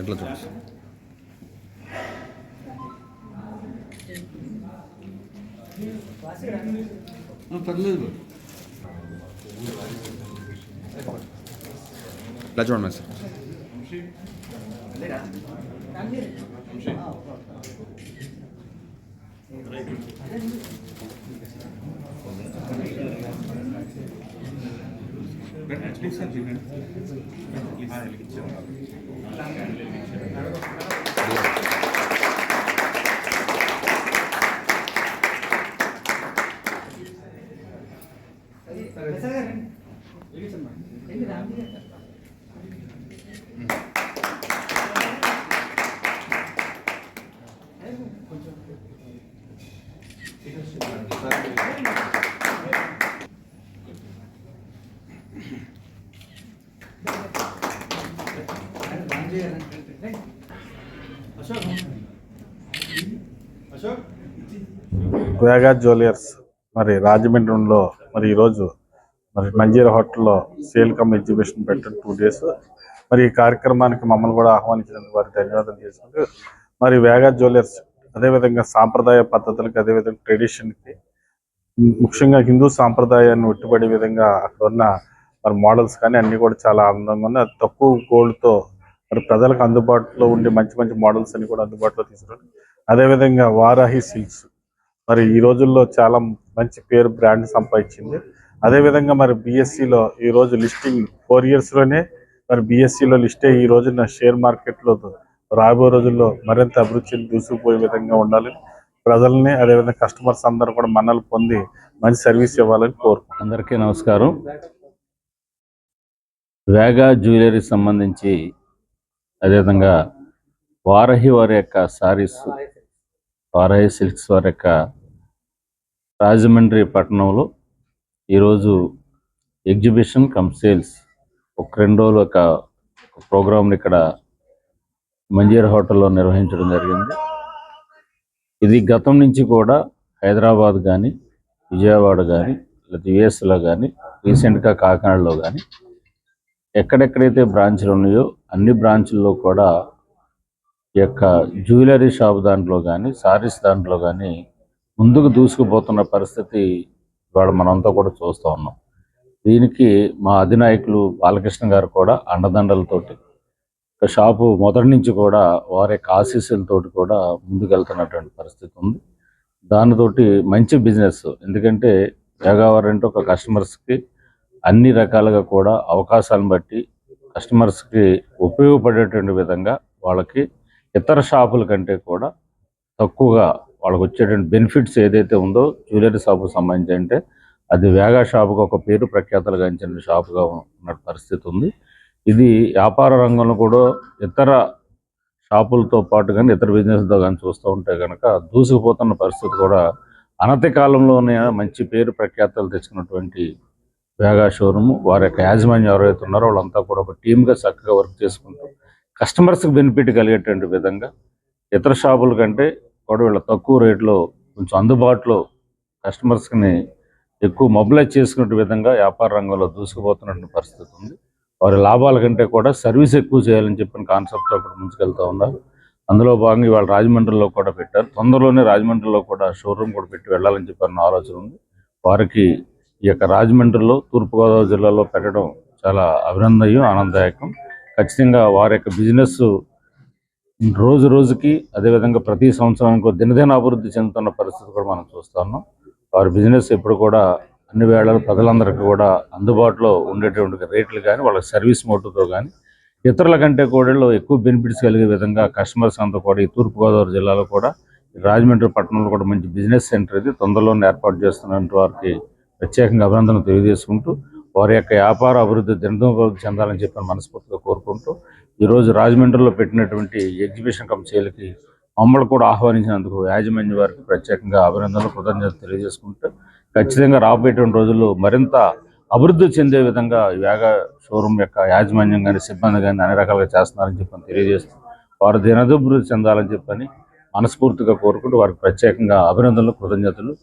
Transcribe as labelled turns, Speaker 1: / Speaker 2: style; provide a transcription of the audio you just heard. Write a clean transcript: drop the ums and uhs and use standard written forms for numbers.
Speaker 1: ఎట్లా చూసి
Speaker 2: పర్లేదు
Speaker 1: ఇట్లా చూడండి సార్.
Speaker 3: వేగా జ్యువెలర్స్ మరి రాజమండ్రిలో మరి ఈరోజు మరి మంజీరా హోటల్లో సేల్ కమ్ ఎగ్జిబిషన్ పెట్టిన 2 days మరి ఈ కార్యక్రమానికి మమ్మల్ని కూడా ఆహ్వానించినందుకు వారికి ధన్యవాదాలు చేసుకుంటూ మరి వేగా జ్యువెలర్స్ అదేవిధంగా సాంప్రదాయ పద్ధతులకి అదేవిధంగా ట్రెడిషన్కి ముఖ్యంగా హిందూ సాంప్రదాయాన్ని ఉట్టిపడే విధంగా అక్కడ ఉన్న మరి మోడల్స్ కానీ అన్నీ కూడా చాలా ఆనందంగా ఉన్నాయి. అది తక్కువ గోల్డ్తో మరి ప్రజలకు అందుబాటులో ఉండే మంచి మంచి మోడల్స్ అన్ని కూడా అందుబాటులో తీసుకురండి. అదేవిధంగా వారాహి సిల్క్స్ మరి ఈ రోజుల్లో చాలా మంచి పేరు బ్రాండ్ సంపాదించింది. అదేవిధంగా మరి బిఎస్సిలో ఈరోజు లిస్టింగ్ 4 yearsలోనే మరి బిఎస్సిలో లిస్ట్ అయ్యి ఈ రోజున షేర్ మార్కెట్లో రాబోయే రోజుల్లో మరింత అభివృద్ధిని దూసుకుపోయే విధంగా ఉండాలని ప్రజల్ని అదేవిధంగా కస్టమర్స్ అందరూ కూడా మన్నలు పొంది మంచి సర్వీస్ ఇవ్వాలని కోరుకుంటున్నాను.
Speaker 4: అందరికీ నమస్కారం. వేగా జ్యువెలరీ సంబంధించి అదేవిధంగా వారాహి వారి యొక్క సారీస్, వారాహి సిల్క్స్ వారి యొక్క రాజమండ్రి పట్టణంలో ఈరోజు ఎగ్జిబిషన్ కమ్ సేల్స్ ఒక 2 రోజులు ఒక ప్రోగ్రాంని ఇక్కడ మంజీరా హోటల్లో నిర్వహించడం జరిగింది. ఇది గతం నుంచి కూడా హైదరాబాద్ కానీ, విజయవాడ కానీ, లేదా యుఎస్లో కానీ, రీసెంట్గా కాకినాడలో కానీ ఎక్కడెక్కడైతే బ్రాంచ్లు ఉన్నాయో అన్ని బ్రాంచ్ల్లో కూడా ఈ యొక్క జ్యువెలరీ షాప్ దాంట్లో కానీ, సారీస్ దాంట్లో కానీ ముందుకు దూసుకుపోతున్న పరిస్థితి ఇవాళ మనంతా కూడా చూస్తూ ఉన్నాం. దీనికి మా అధినాయకులు బాలకృష్ణ గారు కూడా అండదండలతోటి షాపు మొదటి నుంచి కూడా వారి యొక్క ఆశీస్సులతోటి కూడా ముందుకెళ్తున్నటువంటి పరిస్థితి ఉంది. దానితోటి మంచి బిజినెస్, ఎందుకంటే వేగావారంటే ఒక కస్టమర్స్కి అన్ని రకాలుగా కూడా అవకాశాలను బట్టి కస్టమర్స్కి ఉపయోగపడేటువంటి విధంగా వాళ్ళకి ఇతర షాపుల కంటే కూడా తక్కువగా వాళ్ళకి వచ్చేటువంటి బెనిఫిట్స్ ఏదైతే ఉందో జ్యువెలరీ షాపుకు సంబంధించి అంటే అది వేగా షాపుకు ఒక పేరు ప్రఖ్యాతలు గాంచిన షాపుగా ఉన్న పరిస్థితి ఉంది. ఇది వ్యాపార రంగంలో కూడా ఇతర షాపులతో పాటు కానీ ఇతర బిజినెస్తో కానీ చూస్తూ ఉంటే కనుక దూసుకుపోతున్న పరిస్థితి కూడా అనతి కాలంలోనే మంచి పేరు ప్రఖ్యాతలు తెచ్చుకున్నటువంటి వేగా షోరూమ్ వారి యొక్క యాజమాన్యం ఎవరైతే ఉన్నారో వాళ్ళంతా కూడా ఒక టీమ్గా చక్కగా వర్క్ చేసుకుంటూ కస్టమర్స్కి బెనిఫిట్ కలిగేటువంటి విధంగా ఇతర షాపుల కంటే కూడా వీళ్ళ తక్కువ రేట్లో కొంచెం అందుబాటులో కస్టమర్స్ని ఎక్కువ మొబిలైజ్ చేసుకునే విధంగా వ్యాపార రంగంలో దూసుకుపోతున్నటువంటి పరిస్థితి ఉంది. వారి లాభాల కంటే కూడా సర్వీస్ ఎక్కువ చేయాలని చెప్పిన కాన్సెప్ట్తో కూడా ముందుకెళ్తూ ఉన్నారు. అందులో భాగంగా ఇవాళ రాజమండ్రిలో కూడా పెట్టారు. తొందరలోనే రాజమండ్రిలో కూడా షోరూమ్ కూడా పెట్టి వెళ్ళాలని చెప్పిన ఆలోచన ఉంది. వారికి ఈ యొక్క రాజమండ్రిలో తూర్పుగోదావరి జిల్లాలో పెట్టడం చాలా అభినందనీయం, ఆనందదాయకం. ఖచ్చితంగా వారి యొక్క బిజినెస్ రోజు రోజుకి అదేవిధంగా ప్రతి సంవత్సరానికి దినదిన అభివృద్ధి చెందుతున్న పరిస్థితి కూడా మనం చూస్తున్నాం. వారి బిజినెస్ ఎప్పుడు కూడా అన్ని వేళలు ప్రజలందరికీ కూడా అందుబాటులో ఉండేటువంటి రేట్లు కానీ వాళ్ళ సర్వీస్ మోటుతో కానీ ఇతరుల కంటే కూడా ఎక్కువ బెనిఫిట్స్ కలిగే విధంగా కస్టమర్స్ అంతా కూడా ఈ తూర్పుగోదావరి జిల్లాలో కూడా రాజమండ్రి పట్టణంలో కూడా మంచి బిజినెస్ సెంటర్ ఇది తొందరలోనే ఏర్పాటు చేస్తున్నటువంటి వారికి ప్రత్యేకంగా అభినందనలు తెలియజేసుకుంటూ వారి యొక్క వ్యాపార అభివృద్ధి దినదినాభివృద్ధి చెందాలని చెప్పి మనస్ఫూర్తిగా కోరుకుంటూ ఈరోజు రాజమండ్రిలో పెట్టినటువంటి ఎగ్జిబిషన్ కమ్ సేల్కి మమ్మల్ని కూడా ఆహ్వానించినందుకు యాజమాన్య వారికి ప్రత్యేకంగా అభినందనలు, కృతజ్ఞతలు తెలియజేసుకుంటూ ఖచ్చితంగా రాబోయేటువంటి రోజుల్లో మరింత అభివృద్ధి చెందే విధంగా వేగా షోరూమ్ యొక్క యాజమాన్యం కానీ సిబ్బంది కానీ అన్ని రకాలుగా చేస్తున్నారని చెప్పని తెలియజేస్తూ వారు దినదభివృద్ధి చెందాలని చెప్పని మనస్ఫూర్తిగా కోరుకుంటూ వారికి ప్రత్యేకంగా అభినందనలు, కృతజ్ఞతలు